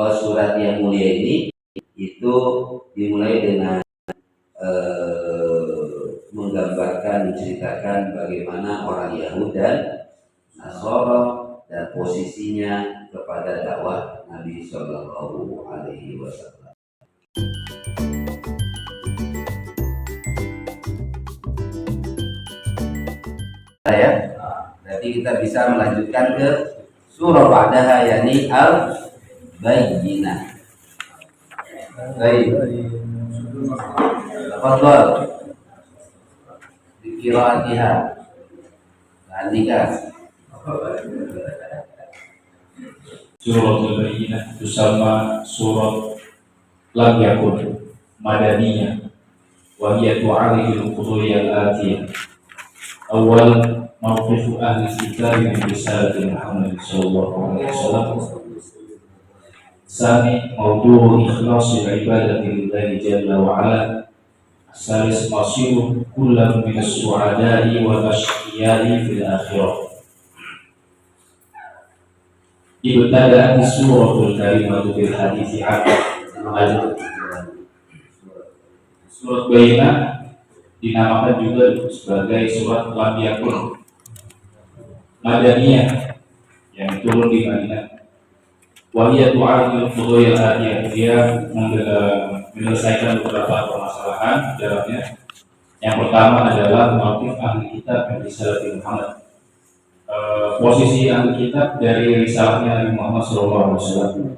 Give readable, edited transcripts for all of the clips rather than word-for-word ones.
bahwa surat yang mulia ini itu dimulai dengan menggambarkan, menceritakan bagaimana orang Yahudi dan Nasara dan posisinya kepada dakwah Nabi Shallallahu Alaihi Wasallam. Ya, berarti kita bisa melanjutkan ke surah ba'daha, yakni Al-Bayyinah. Baik. Tafadhal. Qiraatiha. Andika. Surah Al-Bayyinah tusamma surat lam yakun madaniyah wa hiya tu'aliju al-quduriyah al-atiyah. Awal mawqifu ahli kitab min risalati Muhammad sallallahu alaihi wasallam. Sani mawdu'u ikhlasil ibadati lillahi jalla wa ala. Salis masiru kullam min as-su'ada'i wal ashqiya'i fil akhirah. Ibtada'at suratul karimatu bil hadithi Surat Bayyinah dinamakan juga sebagai surat lam yakun madaniyah yang turun di Madinah. Wahiyya tu'alil quduriyal atiyah, dia menyelesaikan beberapa permasalahan dalamnya. Yang pertama adalah motif ahli kitab dan risalah Muhammad. Posisi ahli kitab dari risalahnya Nabi Muhammad SAW.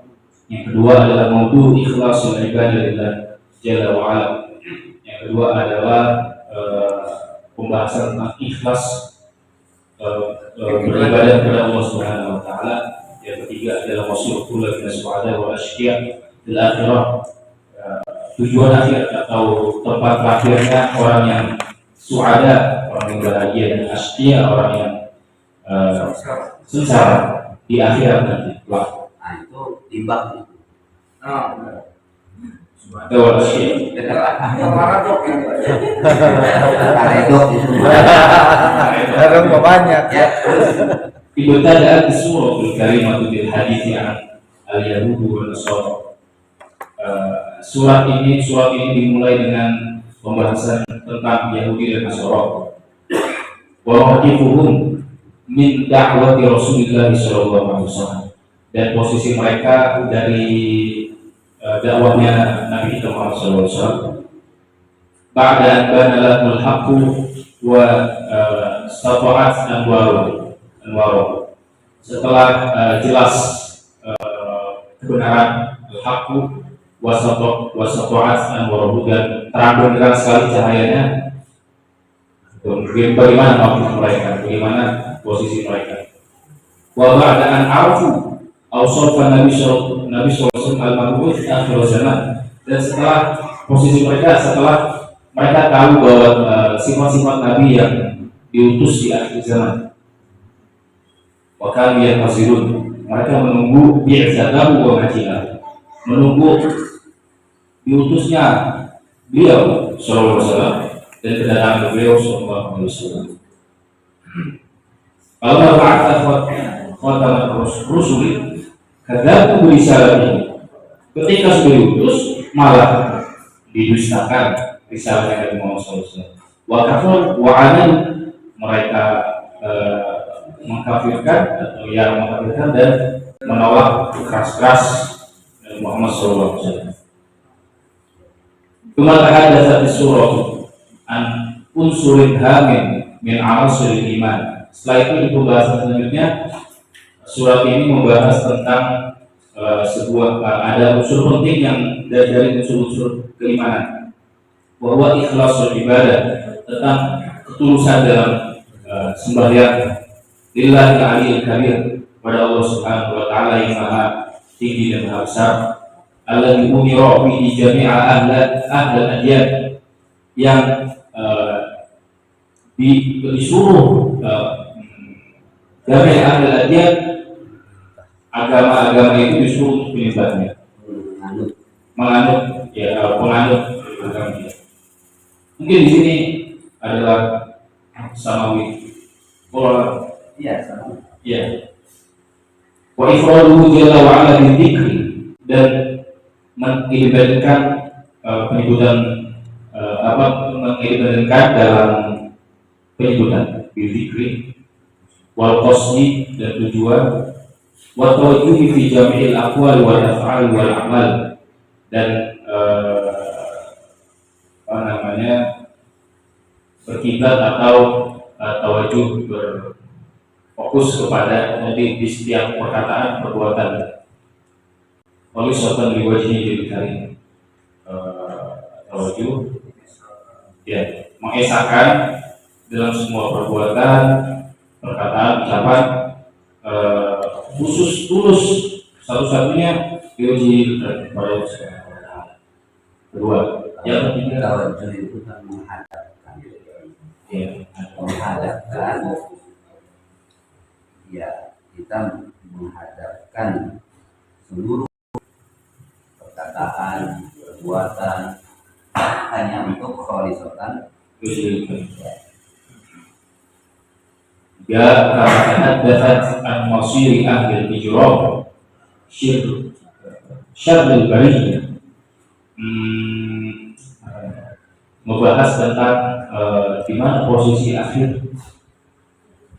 Yang kedua adalah maudu ikhlasul ibadah lillah jalla wa ala. Yang kedua adalah pembahasan tentang ikhlas beribadah kepada Allah Subhanahu wa taala. Yang ketiga adalah masyhur kula min as-su'ada wal ashqiya fil akhirah. Tujuan akhir atau tempat terakhirnya orang yang su'ada, orang yang bahagia, dan ashqiya, orang yang sengsara di akhirat nanti. Wah, itu timbang. Su'ada wal ashqiya. Karedok itu. Orang banyak ya. Ibtada'at suratul karimatu bil hadithi an al-yahud wa nasara. Surat ini dimulai dengan pembahasan tentang Yahudi dan Nasara. Wa mawqifuhum min da'wati Rasulillah sallallahu alaihi wasallam, dan posisi mereka dari dakwahnya Nabi kita Muhammad sallallahu alaihi wasallam. Ba'da an bana lahul haqqu wa stata'at anwaruhu. Setelah jelas kebenaran al-haqqu wasatu'at anwaruhu, dan terang benderang sekali cahayanya. Bagaimana maksud mereka, bagaimana posisi mereka. Wa ba'da an arfu awsafa Nabi sallallahu alaihi wasallam al-mab'uts akhir zaman, dan setelah posisi mereka, setelah mereka tahu bahwa sifat-sifat Nabi yang diutus di akhir zaman. Wakal yang masirun, mereka menunggu bi'zatahu wa majinahu, menunggu diutusnya beliau sallallahu alaihi wasallam dan kedatangan beliau sallallahu alaihi wasallam. Allah ba'atha khataman rusuli kadzdzatu risalatihi, ketika sudah diutus malah didustakan risalahnya Nabi Muhammad sallallahu alaihi wasallam. Wa kafar wa 'anil, mereka mengkafirkan atau yang mengkafirkan dan menolak keras-keras Muhammad SAW. Kemudian ada satu surah an unsurin hamin min anasil iman. Setelah itu di pembahasan selanjutnya, surat ini membahas tentang ada unsur penting yang dari unsur-unsur keimanan, bahwa ikhlasul ibadah, tentang ketulusan dalam sembahyang lillahi aliyil kabir, pada Allah Subhanahu wa taala yang maha tinggi dan maha besar. Alladzi umira bihi jami'a ahli adyan, yang disuruh jami'a ahli adyan, agama-agama itu disuruh untuk menyembahnya, menganut penganut agamanya. Mungkin di sini adalah samawi. Iya. Wa ifraduhu jalla wa ala bidzikri, dan mengibadahkan penyebutan mengibadahkan dalam penyebutan bizikri wal qasdi dan tujuan wa tawajjuhi fi jami'il aqwal wal af'al wal a'mal dan berkiblat atau tawajuh berfokus kepada nanti di setiap perkataan perbuatan oleh suatu diwajibnya jadi kali tawajuh ya mengesahkan dalam semua perbuatan perkataan ucapan khusus tulus satu-satunya diuji kepada Allah Subhanahu wa Ta'ala. Kedua, yang ketiga tawajuh itu kan menghadapkan, menghadapkan, ya kita menghadapkan seluruh perkataan, perbuatan hanya untuk khalisatan. Ya, karena dapat an-masiri ahli al-ijram syarrul bariyah, membahas tentang di mana posisi akhir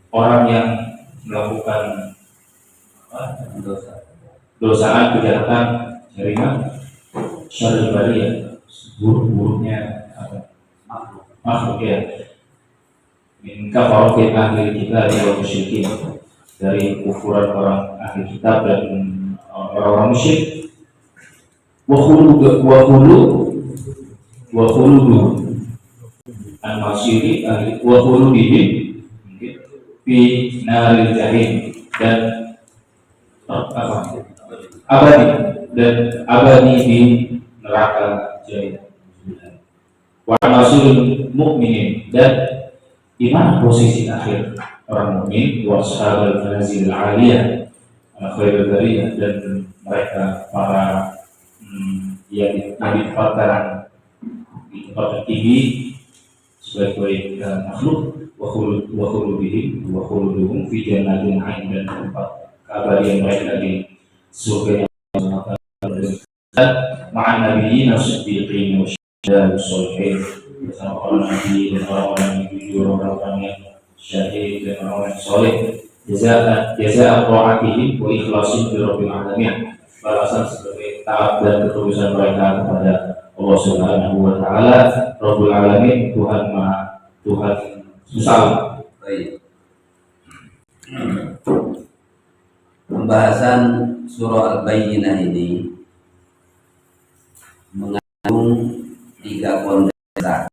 orang yang melakukan dosaan kejahatan jaringan syarrul bariyah, buruk-buruknya makhluk ya. Min kafarotin ahli kitab wa musyrikin, dari kufuran orang ahli kitab dan orang-orang musyrik. Wa khuludu al-masiri ahli wa khuludihim fi naril jahim, dan abadi di neraka jahim. Wa nasirul mu'minin, dan di mana posisi akhir orang mukmin, wa ashabul manazil aliyah khairul bariyah, dan mereka para yang ditempatkan di tempat tinggi sebagai makhluk, wa khuludihim wa khuluduhum fi jannatin 'ain, dan tempat keabadian mereka di surga yang ma'an nabiyyin as-siddiqin wa syuhada'i was-shalihin, bersama para nabi dan orang-orang yang jujur, orang-orang yang syahid dan orang-orang yang soleh. Jazaa ta'atihim wa ikhlasin bi rabbil alamin, balasan sebagai taat dan ketulusan mereka kepada Allah Subhanahu wa Ta'ala, Rabbul Alamin, Tuhan besar. Baik. Pembahasan surah Al-Bayyinah ini mengandung 3 konsep besar.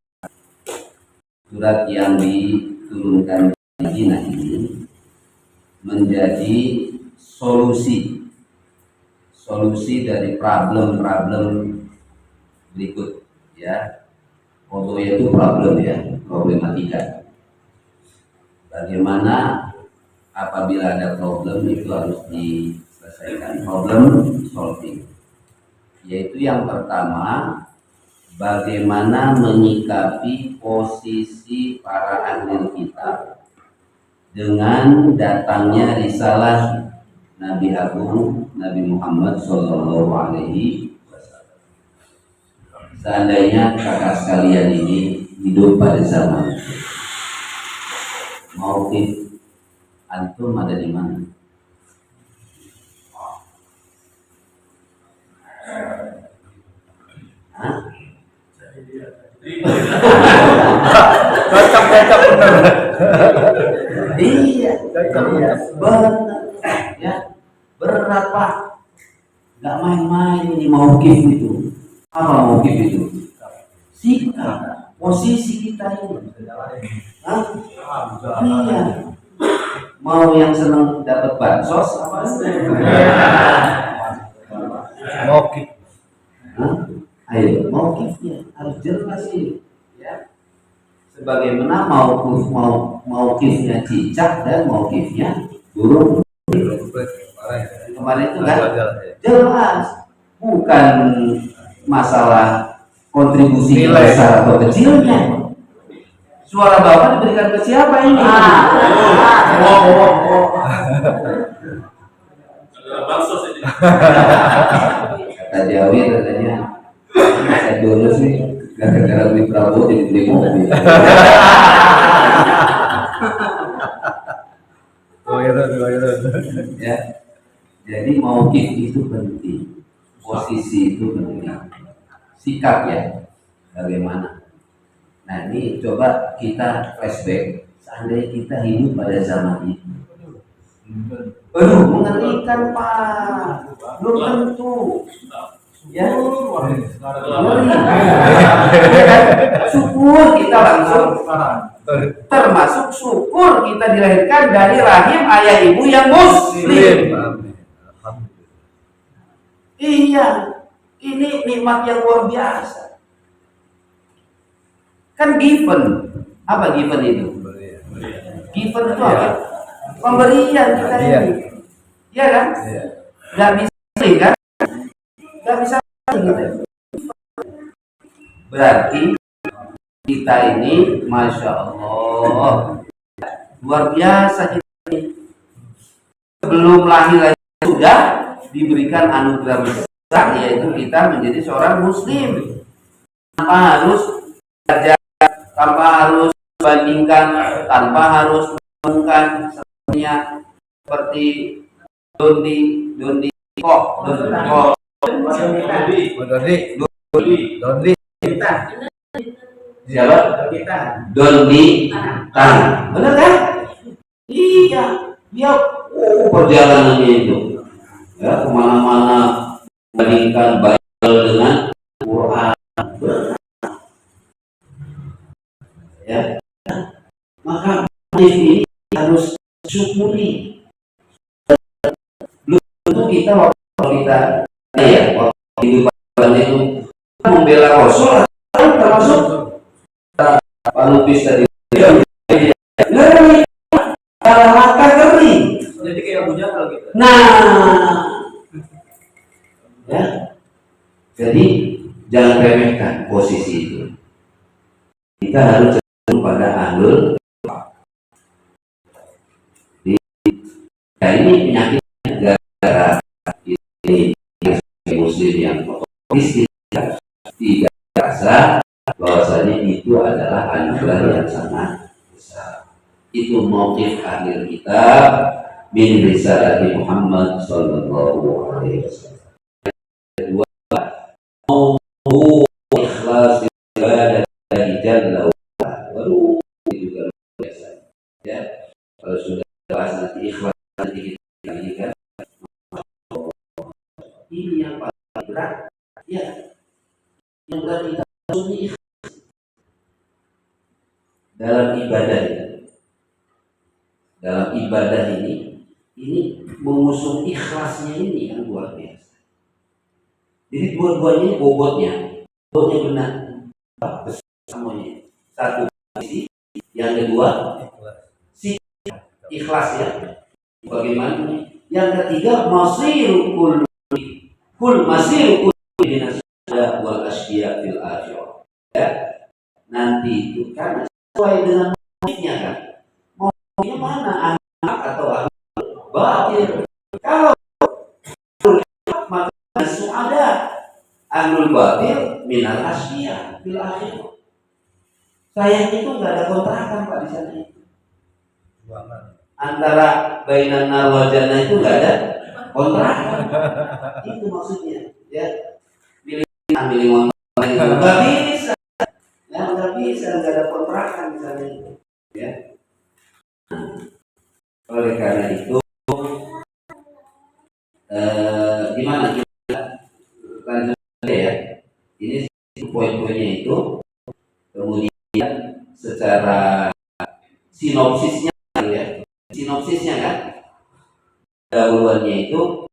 Surat yang diturunkan Al-Bayyinah ini menjadi solusi dari problem-problem berikut, ya. Foto itu problem, ya, problematika. Bagaimana apabila ada problem itu harus diselesaikan, problem solving. Yaitu yang pertama, bagaimana menyikapi posisi para ahli kitab dengan datangnya risalah Nabi Agung Nabi Muhammad Sallallahu Alaihi Wasallam. Seandainya kakak sekalian ini hidup pada zaman mauqif antum ada di mana? Cocok benar. Iya, benar. Ya, berat Pak. Nggak main-main ini mauqif itu. Apa mauqif itu? Sikap, posisi kita ini. Hah? Iya. Mau yang senang dapat bansos apa? Mauqif. Ayo, mauqifnya harus jelas ini, ya. Sebagaimana mauqifnya cicak dan mauqifnya burung. Kemarin itu kan jelas, bukan masalah kontribusi besar atau kecilnya. Suara Bapak diberikan ke siapa ini? manusiawi katanya. Saya dulu sih gara-gara beli Prabowo jadi beli mobil. Ya, jadi mauqif itu penting, posisi itu penting, sikap ya bagaimana. Nah ini coba kita flashback, seandainya kita hidup pada zaman itu. Mengerikan Pak, belum tentu. Ya, syukur kita langsung, termasuk syukur kita dilahirkan dari rahim ayah ibu yang muslim. Iya, ini nikmat yang luar biasa. Kan given, apa given itu? Given itu apa? Pemberian kita ini, ya kan? Gak bisa kan? Gak bisa gitu. Berarti kita ini, masya Allah, luar biasa kita ini. Sebelum lahir sudah diberikan anugerah besar, yaitu kita menjadi seorang muslim tanpa harus belajar, tanpa harus bandingkan, tanpa harus menemukan seperti Dondi kok siapa? Dondi Tan, benar kan? Iya, dia perjalanannya itu ya kemana-mana bandingkan Bible dengan Quran, ya. Maka ini harus syukuri. Belum tentu kita waktu kita waktu itu membela Rasul, termasuk Pak Lupis tadi mata kering. Jadi kayak Abu Jahal gitu. Nah, ya. Jadi jangan remehkan posisi itu. Kita harus cenderung pada ahlul. Ya ini penyakit negara ini muslim yang otomatis tidak rasa bahwasanya itu adalah anugerah yang sangat besar. Itu mauqif akhir kita min risalati Muhammad sallallahu alaihi wasallam. Kedua, mau ikhlas ibadah jalla wa ala. Itu juga biasa. Ya, kalau sudah bahas nanti ikhlas nanti kita kan ini yang paling berat, ya. Yang berat kita harus dalam ibadah ini. Dalam ibadah ini mengusung ikhlasnya ini yang luar biasa. Jadi dua-duanya bobotnya benar semuanya. Satu sisi, yang kedua ikhlas ya. Bagaimana? Yang ketiga masirul dinasya wal asyiya fil akhirah. Ya. Nanti itu kan sesuai dengan maunya kan. Maunya mana, anak atau ahlul batil? Kalau maka ada ahlul batil minal asyiya fil akhirah. Sayang itu nggak ada kontrakan Pak di sana itu. Antara bainan nar wal jannah itu nggak ada kontrakan. Itu maksudnya, ya. Milih motor nggak bisa, ya nggak bisa, nggak ada kontrakan di sana itu, ya. Oleh karena itu, gimana kita lanjut ya? Ini poin-poinnya itu, kemudian secara sinopsisnya ya. Sinopsisnya kan dahuluannya itu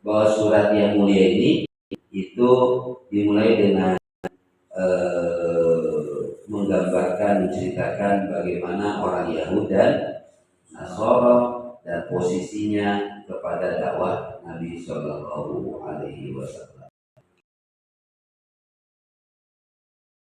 bahwa surat yang mulia ini itu dimulai dengan menggambarkan, menceritakan bagaimana orang Yahudi dan Nasara dan posisinya kepada dakwah Nabi Shallallahu Alaihi Wasallam.